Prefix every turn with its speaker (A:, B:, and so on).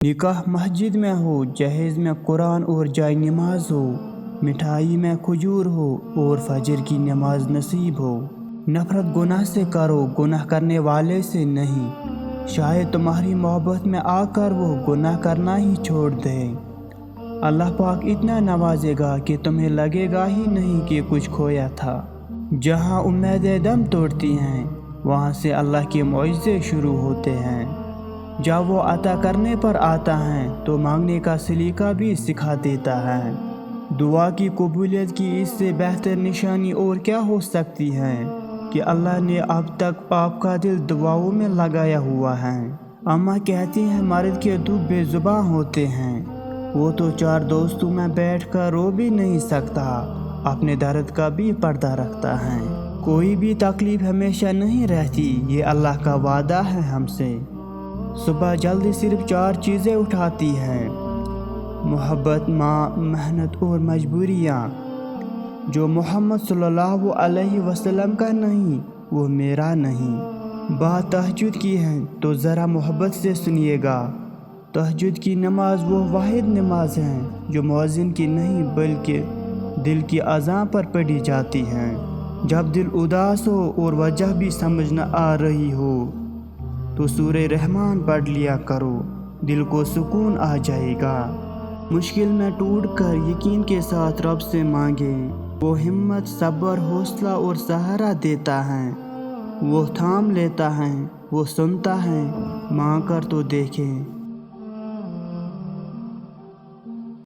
A: نکاح مسجد میں ہو، جہیز میں قرآن اور جائے نماز ہو، مٹھائی میں کھجور ہو اور فجر کی نماز نصیب ہو۔ نفرت گناہ سے کرو، گناہ کرنے والے سے نہیں، شاید تمہاری محبت میں آ کر وہ گناہ کرنا ہی چھوڑ دے۔ اللہ پاک اتنا نوازے گا کہ تمہیں لگے گا ہی نہیں کہ کچھ کھویا تھا۔ جہاں امیدیں دم توڑتی ہیں، وہاں سے اللہ کے معجزے شروع ہوتے ہیں۔ جب وہ عطا کرنے پر آتا ہے تو مانگنے کا سلیقہ بھی سکھا دیتا ہے۔ دعا کی قبولیت کی اس سے بہتر نشانی اور کیا ہو سکتی ہے کہ اللہ نے اب تک آپ کا دل دعاؤں میں لگایا ہوا ہے۔ اماں کہتی ہیں مرد کے دکھ بے زباں ہوتے ہیں، وہ تو چار دوستوں میں بیٹھ کر رو بھی نہیں سکتا، اپنے درد کا بھی پردہ رکھتا ہے۔ کوئی بھی تکلیف ہمیشہ نہیں رہتی، یہ اللہ کا وعدہ ہے ہم سے۔ صبح جلدی صرف 4 چیزیں اٹھاتی ہے: محبت، ماں، محنت اور مجبوریاں۔ جو محمد صلی اللہ علیہ وسلم کا نہیں، وہ میرا نہیں۔ بات تہجد کی ہے تو ذرا محبت سے سنیے گا۔ تہجد کی نماز وہ واحد نماز ہے جو مؤذن کی نہیں بلکہ دل کی اذان پر پڑھی جاتی ہے۔ جب دل اداس ہو اور وجہ بھی سمجھ نہ آ رہی ہو تو سورہ رحمان پڑھ لیا کرو، دل کو سکون آ جائے گا۔ مشکل میں ٹوٹ کر یقین کے ساتھ رب سے مانگیں، وہ ہمت، صبر، حوصلہ اور سہارا دیتا ہے۔ وہ تھام لیتا ہے، وہ سنتا ہے، مانگ کر تو دیکھیں۔